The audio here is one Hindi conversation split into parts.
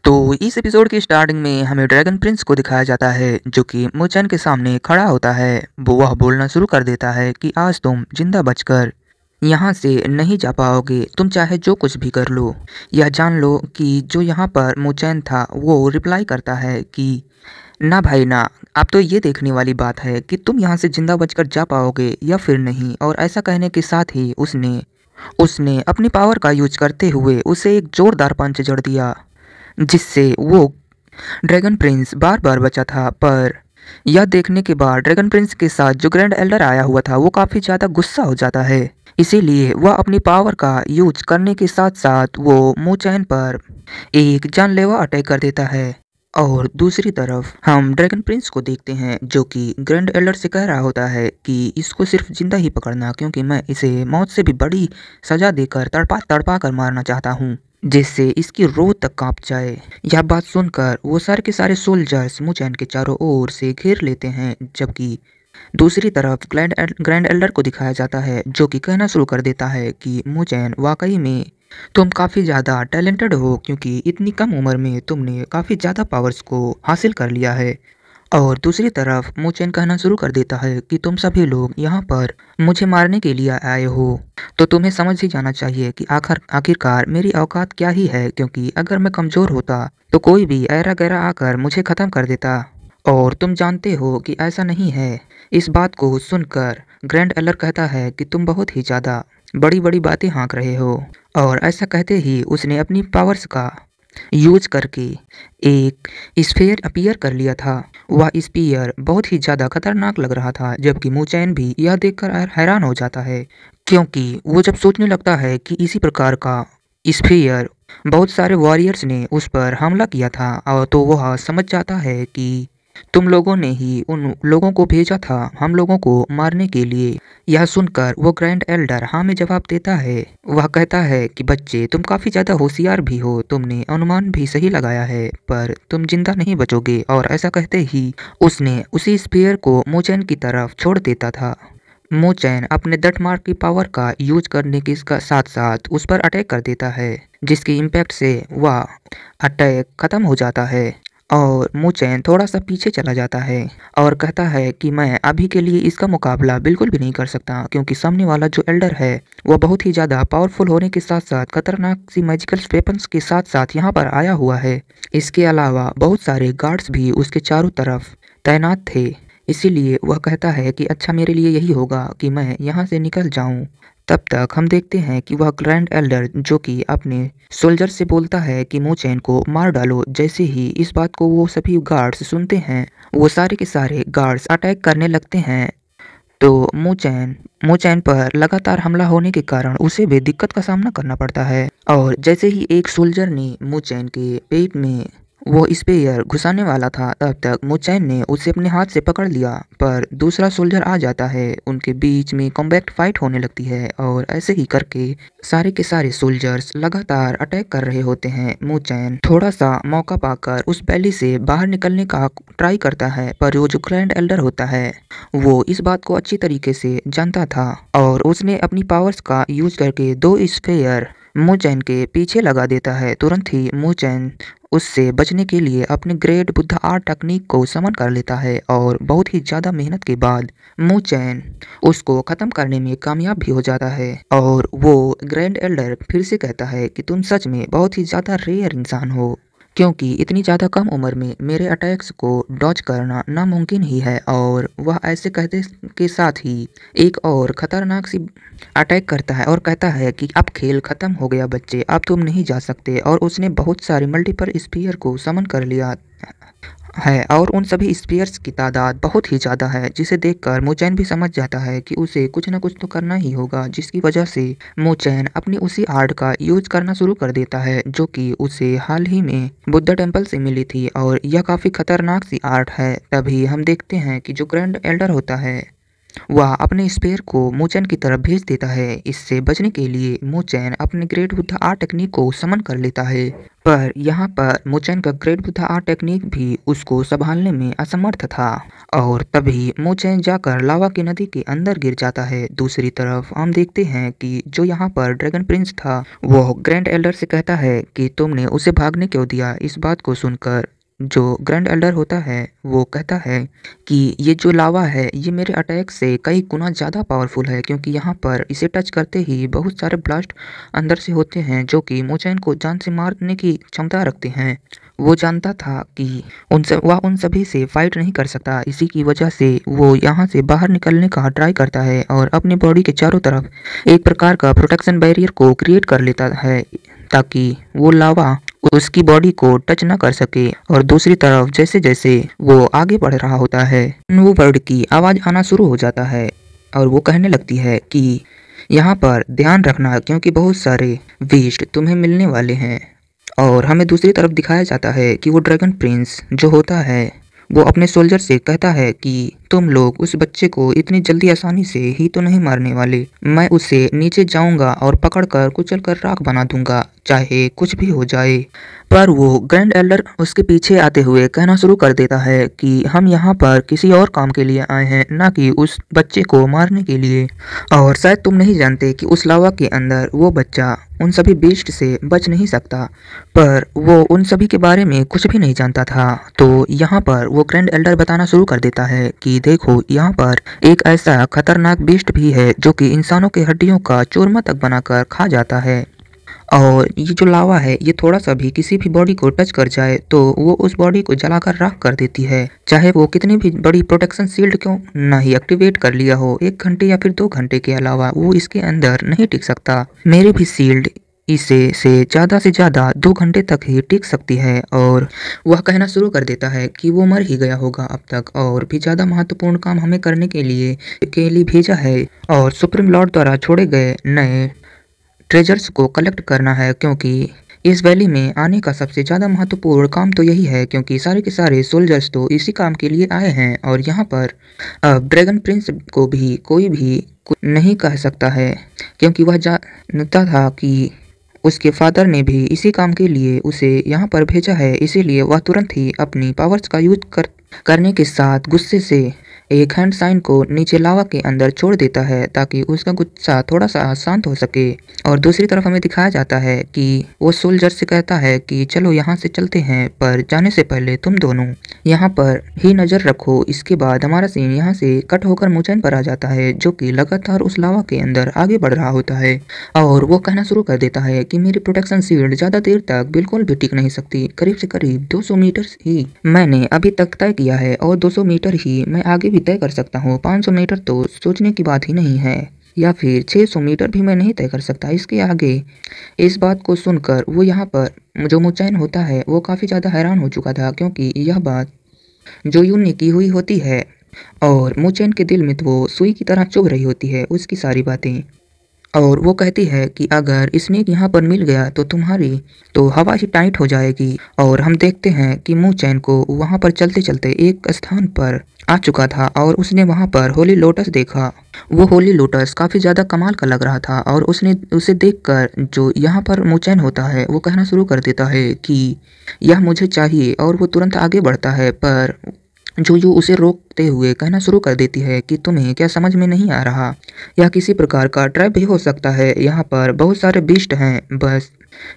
तो इस एपिसोड की स्टार्टिंग में हमें ड्रैगन प्रिंस को दिखाया जाता है जो कि मुचैन के सामने खड़ा होता है। वह बोलना शुरू कर देता है कि आज तुम जिंदा बचकर यहाँ से नहीं जा पाओगे, तुम चाहे जो कुछ भी कर लो। यह जान लो कि जो यहाँ पर मुचैन था वो रिप्लाई करता है कि ना भाई ना, अब तो ये देखने वाली बात है कि तुम यहाँ से जिंदा बचकर जा पाओगे या फिर नहीं। और ऐसा कहने के साथ ही उसने उसने अपनी पावर का यूज करते हुए उसे एक जोरदार पंच जड़ दिया, जिससे वो ड्रैगन प्रिंस बार बार बचा था। पर यह देखने के बाद ड्रैगन प्रिंस के साथ जो ग्रैंड एल्डर आया हुआ था वो काफ़ी ज़्यादा गुस्सा हो जाता है। इसीलिए वह अपनी पावर का यूज करने के साथ साथ वो मुचैन पर एक जानलेवा अटैक कर देता है। और दूसरी तरफ हम ड्रैगन प्रिंस को देखते हैं जो कि ग्रैंड एल्डर से कह रहा होता है कि इसको सिर्फ जिंदा ही पकड़ना, क्योंकि मैं इसे मौत से भी बड़ी सजा देकर तड़पा तड़पा कर मारना चाहता हूँ, जिससे इसकी रूह तक कांप जाए। यह बात सुनकर वो सारे के सारे सोल्जर्स मुचैन के चारों ओर से घेर लेते हैं, जबकि दूसरी तरफ ग्रैंड एल्डर को दिखाया जाता है जो कि कहना शुरू कर देता है कि मुचैन वाकई में तुम काफ़ी ज़्यादा टैलेंटेड हो, क्योंकि इतनी कम उम्र में तुमने काफ़ी ज़्यादा पावर्स को हासिल कर लिया है। और दूसरी तरफ मुचैन कहना शुरू कर देता है कि तुम सभी लोग यहाँ पर मुझे मारने के लिए आए हो, तो तुम्हें समझ ही जाना चाहिए कि आखिरकार मेरी औकात क्या ही है, क्योंकि अगर मैं कमज़ोर होता तो कोई भी ऐरा गैरा आकर मुझे ख़त्म कर देता, और तुम जानते हो कि ऐसा नहीं है। इस बात को सुनकर ग्रैंड एल्डर कहता है कि तुम बहुत ही ज़्यादा बड़ी बड़ी बातें हाँक रहे हो। और ऐसा कहते ही उसने अपनी पावर्स का यूज करके एक स्फीयर अपीयर कर लिया था। वह स्फीयर बहुत ही ज़्यादा खतरनाक लग रहा था, जबकि मुचैन भी यह देखकर हैरान हो जाता है, क्योंकि वो जब सोचने लगता है कि इसी प्रकार का स्फीयर बहुत सारे वॉरियर्स ने उस पर हमला किया था, और तो वह समझ जाता है कि तुम लोगों ने ही उन लोगों को भेजा था हम लोगों को मारने के लिए। यह सुनकर वो ग्रैंड एल्डर हाँ में जवाब देता है। वह कहता है कि बच्चे, तुम काफ़ी ज़्यादा होशियार भी हो, तुमने अनुमान भी सही लगाया है, पर तुम जिंदा नहीं बचोगे। और ऐसा कहते ही उसने उसी स्पीयर को मुचैन की तरफ छोड़ देता था। मुचैन अपने दटमार की पावर का यूज करने के साथ साथ उस पर अटैक कर देता है, जिसके इम्पैक्ट से वह अटैक खत्म हो जाता है। और मुचैन थोड़ा सा पीछे चला जाता है और कहता है कि मैं अभी के लिए इसका मुकाबला बिल्कुल भी नहीं कर सकता, क्योंकि सामने वाला जो एल्डर है वह बहुत ही ज़्यादा पावरफुल होने के साथ साथ खतरनाक सी मैजिकल वेपन्स के साथ साथ यहाँ पर आया हुआ है। इसके अलावा बहुत सारे गार्ड्स भी उसके चारों तरफ तैनात थे। इसीलिए वह कहता है कि अच्छा, मेरे लिए यही होगा कि मैं यहाँ से निकल जाऊँ। तब तक हम देखते हैं कि वह ग्रैंड एल्डर जो कि अपने सोल्जर से बोलता है कि मुचैन को मार डालो। जैसे ही इस बात को वो सभी गार्ड्स सुनते हैं, वो सारे के सारे गार्ड्स अटैक करने लगते हैं। तो मुचैन पर लगातार हमला होने के कारण उसे भी दिक्कत का सामना करना पड़ता है। और जैसे ही एक सोल्जर ने मुचैन के पेट में वो स्पेयर घुसाने वाला था, तब तक मुचैन ने उसे अपने हाथ से पकड़ लिया, पर दूसरा सोल्जर आ जाता है। उनके बीच में कॉम्बैट फाइट होने लगती है, और ऐसे ही करके सारे के सारे सोल्जर्स लगातार अटैक कर रहे होते हैं। मुचैन थोड़ा सा मौका पाकर उस वैली से बाहर निकलने का ट्राई करता है, पर वो जो ग्रैंड एल्डर होता है वो इस बात को अच्छी तरीके से जानता था, और उसने अपनी पावर्स का यूज करके दो स्फेयर मुचैन के पीछे लगा देता है। तुरंत ही मुचैन उससे बचने के लिए अपने ग्रेट बुद्धा आर्ट टेक्निक को समन कर लेता है, और बहुत ही ज़्यादा मेहनत के बाद मुचैन उसको ख़त्म करने में कामयाब भी हो जाता है। और वो ग्रैंड एल्डर फिर से कहता है कि तुम सच में बहुत ही ज़्यादा रेयर इंसान हो, क्योंकि इतनी ज़्यादा कम उम्र में मेरे अटैक्स को डॉज करना नामुमकिन ही है। और वह ऐसे कहते के साथ ही एक और ख़तरनाक सी अटैक करता है और कहता है कि अब खेल ख़त्म हो गया बच्चे, अब तुम नहीं जा सकते। और उसने बहुत सारे मल्टीपल स्पीयर को समन कर लिया है, और उन सभी स्पीयर्स की तादाद बहुत ही ज़्यादा है, जिसे देखकर मुचैन भी समझ जाता है कि उसे कुछ ना कुछ तो करना ही होगा, जिसकी वजह से मुचैन अपनी उसी आर्ट का यूज करना शुरू कर देता है जो कि उसे हाल ही में बुद्धा टेम्पल से मिली थी। और यह काफ़ी खतरनाक सी आर्ट है। तभी हम देखते हैं कि जो ग्रैंड एल्डर होता है वह अपने स्पेयर को मुचैन की तरफ भेज देता है। इससे बचने के लिए मुचैन अपने ग्रेट बुद्धा आर्ट टेक्निक को समन कर लेता है, पर यहाँ पर मुचेन का ग्रेट बुद्धा आर्ट टेक्निक भी उसको संभालने में असमर्थ था और तभी मुचेन जाकर लावा की नदी के अंदर गिर जाता है। दूसरी तरफ हम देखते हैं कि जो यहाँ पर ड्रैगन प्रिंस था वो ग्रैंड एल्डर से कहता है कि तुमने उसे भागने क्यों दिया। इस बात को सुनकर जो ग्रैंड एल्डर होता है वो कहता है कि ये जो लावा है ये मेरे अटैक से कई गुना ज़्यादा पावरफुल है, क्योंकि यहाँ पर इसे टच करते ही बहुत सारे ब्लास्ट अंदर से होते हैं जो कि मोचैन को जान से मारने की क्षमता रखते हैं। वो जानता था कि वह उन सभी से फाइट नहीं कर सकता, इसी की वजह से वो यहाँ से बाहर निकलने का ट्राई करता है और अपनी बॉडी के चारों तरफ एक प्रकार का प्रोटेक्शन बैरियर को क्रिएट कर लेता है ताकि वो लावा उसकी बॉडी को टच ना कर सके। और दूसरी तरफ जैसे जैसे वो आगे बढ़ रहा होता है वो बर्ड की आवाज़ आना शुरू हो जाता है और वो कहने लगती है कि यहाँ पर ध्यान रखना क्योंकि बहुत सारे बीस्ट तुम्हें मिलने वाले हैं। और हमें दूसरी तरफ दिखाया जाता है कि वो ड्रैगन प्रिंस जो होता है वो अपने सोल्जर से कहता है कि तुम लोग उस बच्चे को इतनी जल्दी आसानी से ही तो नहीं मारने वाले। मैं उसे नीचे जाऊंगा और पकड़कर कुचलकर राख बना दूंगा, चाहे कुछ भी हो जाए। पर वो ग्रैंड एल्डर उसके पीछे आते हुए कहना शुरू कर देता है कि हम यहाँ पर किसी और काम के लिए आए हैं, ना कि उस बच्चे को मारने के लिए। और शायद तुम नहीं जानते कि उस लावा के अंदर वो बच्चा उन सभी बीस्ट से बच नहीं सकता। पर वो उन सभी के बारे में कुछ भी नहीं जानता था। तो यहाँ पर वो ग्रैंड एल्डर बताना शुरू कर देता है कि देखो यहाँ पर एक ऐसा खतरनाक बीस्ट भी है जो कि इंसानों के हड्डियों का चूरमा तक बनाकर खा जाता है। और ये जो लावा है ये थोड़ा सा भी किसी भी बॉडी को टच कर जाए तो वो उस बॉडी को जलाकर राख कर देती है, चाहे वो कितनी भी बड़ी प्रोटेक्शन शील्ड क्यों ना ही एक्टिवेट कर लिया हो। 1 घंटे या फिर 2 घंटे के अलावा वो इसके अंदर नहीं टिक सकता। मेरी भी शील्ड इसे से ज़्यादा 2 घंटे तक ही टिक सकती है। और वह कहना शुरू कर देता है कि वो मर ही गया होगा अब तक, और भी ज़्यादा महत्वपूर्ण काम हमें करने के लिए भेजा है और सुप्रीम लॉर्ड द्वारा छोड़े गए नए ट्रेजर्स को कलेक्ट करना है, क्योंकि इस वैली में आने का सबसे ज़्यादा महत्वपूर्ण काम तो यही है, क्योंकि सारे के सारे सोल्जर्स तो इसी काम के लिए आए हैं। और यहाँ पर अब ड्रैगन प्रिंस को भी कोई भी कुछ नहीं कह सकता है, क्योंकि वह जानता था कि उसके फादर ने भी इसी काम के लिए उसे यहाँ पर भेजा है। इसीलिए वह तुरंत ही अपनी पावर्स का यूज करने के साथ गुस्से से एक हैंड साइन को नीचे लावा के अंदर छोड़ देता है ताकि उसका गुस्सा थोड़ा सा शांत हो सके। और दूसरी तरफ हमें दिखाया जाता है कि वो सोल्जर से कहता है कि चलो यहाँ से चलते हैं, पर जाने से पहले तुम दोनों यहाँ पर ही नज़र रखो। इसके बाद हमारा सीन यहाँ से कट होकर मुचैन पर आ जाता है जो कि लगातार उस लावा के अंदर आगे बढ़ रहा होता है और वो कहना शुरू कर देता है कि मेरी प्रोटेक्शन शील्ड ज़्यादा देर तक बिल्कुल भी टिक नहीं सकती। करीब से करीब 200 मीटर ही मैंने अभी तक तय किया है और 200 मीटर ही मैं आगे भी तय कर सकता हूँ। 500 मीटर तो सोचने की बात ही नहीं है, या फिर 600 मीटर भी मैं नहीं तय कर सकता इसके आगे। इस बात को सुनकर वो यहाँ पर जो मुचैन होता है वो काफ़ी ज़्यादा हैरान हो चुका था, क्योंकि यह बात जो यून ने की हुई होती है और मुचैन के दिल में तो वो सुई की तरह चुभ रही होती है उसकी सारी बातें। और वो कहती है कि अगर स्नेक यहाँ पर मिल गया तो तुम्हारी तो हवा ही टाइट हो जाएगी। और हम देखते हैं कि मुचैन को वहाँ पर चलते चलते एक स्थान पर आ चुका था और उसने वहाँ पर होली लोटस देखा। वो होली लोटस काफ़ी ज़्यादा कमाल का लग रहा था और उसने उसे देखकर जो यहाँ पर मुचैन होता है वो कहना शुरू कर देता है कि यह मुझे चाहिए, और वो तुरंत आगे बढ़ता है। पर जो यू उसे रोकते हुए कहना शुरू कर देती है कि तुम्हें क्या समझ में नहीं आ रहा, यह किसी प्रकार का ट्रैप भी हो सकता है। यहाँ पर बहुत सारे बीस्ट हैं बस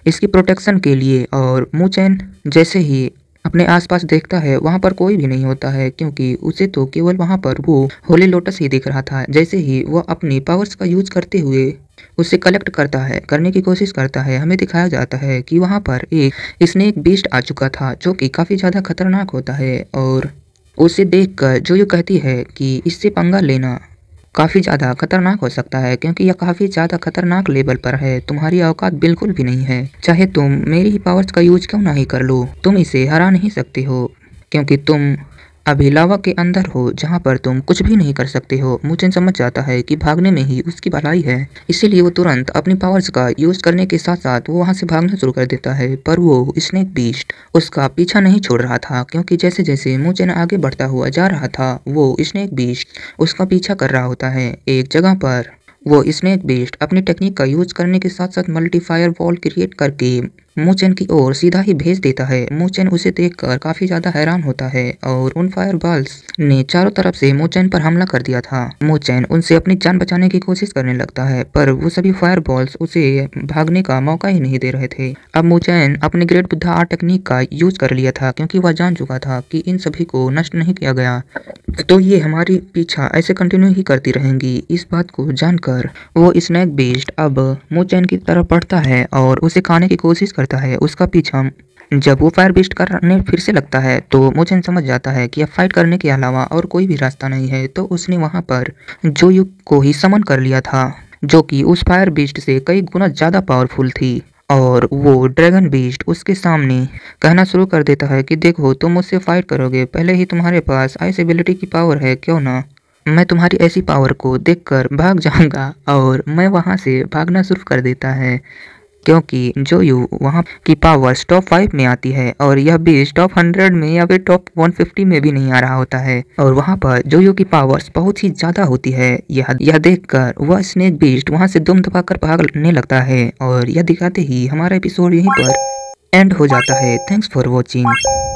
इसकी प्रोटेक्शन के लिए। और मुचैन जैसे ही अपने आसपास देखता है वहाँ पर कोई भी नहीं होता है, क्योंकि उसे तो केवल वहाँ पर वो होली लोटस ही दिख रहा था। जैसे ही वह अपनी पावर्स का यूज करते हुए उसे कलेक्ट करने की कोशिश करता है, हमें दिखाया जाता है कि वहाँ पर एक स्नेक बीस्ट आ चुका था जो कि काफ़ी ज़्यादा खतरनाक होता है। और उसे देखकर जो ये कहती है कि इससे पंगा लेना काफ़ी ज़्यादा खतरनाक हो सकता है, क्योंकि यह काफ़ी ज़्यादा खतरनाक लेवल पर है। तुम्हारी औकात बिल्कुल भी नहीं है, चाहे तुम मेरी ही पावर्स का यूज क्यों ना ही कर लो, तुम इसे हरा नहीं सकते हो, क्योंकि तुम अभी लावा के अंदर हो जहाँ पर तुम कुछ भी नहीं कर सकते हो। मुचैन समझ जाता है कि भागने में ही उसकी भलाई है, इसीलिए वो तुरंत अपनी पावर्स का यूज करने के साथ साथ वो वहाँ से भागना शुरू कर देता है। पर वो स्नेक बीस्ट उसका पीछा नहीं छोड़ रहा था, क्योंकि जैसे जैसे मुचैन आगे बढ़ता हुआ जा रहा था वो स्नेक बीस्ट उसका पीछा कर रहा होता है। एक जगह पर वो स्नेक बीस्ट अपनी टेक्निक का यूज करने के साथ साथ मल्टीफायर वॉल क्रिएट करके मोचन की ओर सीधा ही भेज देता है। मोचन उसे देखकर काफी ज्यादा हैरान होता है और उन फायर बॉल्स ने चारों तरफ से मोचन पर हमला कर दिया था। मोचन उनसे अपनी जान बचाने की कोशिश करने लगता है, पर वो सभी फायर बॉल्स उसे भागने का मौका ही नहीं दे रहे थे। अब मोचन अपने ग्रेट बुद्धा आर्ट टेक्निक का यूज कर लिया था, क्योंकि वह जान चुका था कि इन सभी को नष्ट नहीं किया गया तो ये हमारी पीछा ऐसे कंटिन्यू ही करती रहेंगी। इस बात को जानकर वो स्नैक बीस्ट अब मोचन की तरफ बढ़ता है और उसे खाने की कोशिश करता है। उसका पीछा जब वो फायर बीस्ट करने फिर से लगता है तो मोचन समझ जाता है कि अब फाइट करने के अलावा और कोई भी रास्ता नहीं है, तो उसने वहां पर जोयू को ही समन कर लिया था, जो कि उस फायर बीस्ट से कई गुना ज्यादा पावरफुल थी। और वो ड्रैगन बीस्ट उसके सामने कहना शुरू कर देता है कि देखो, तुम मुझसे फाइट करोगे, पहले ही तुम्हारे पास आइस एबिलिटी की पावर है, क्यों ना मैं तुम्हारी ऐसी पावर को देखकर भाग जाऊंगा। और मैं वहां से भागना शुरू कर देता है, क्योंकि जोयू वहां की पावर्स टॉप 5 में आती है और यह बीस्ट टॉप 100 में या फिर टॉप 150 में भी नहीं आ रहा होता है। और वहां पर जोयू की पावर्स बहुत ही ज्यादा होती है। यह देखकर वह स्नेक बीस्ट वहां से दुम दबाकर भागने लगता है और यह दिखाते ही हमारा एपिसोड यहीं पर एंड हो जाता है। Thanks for watching.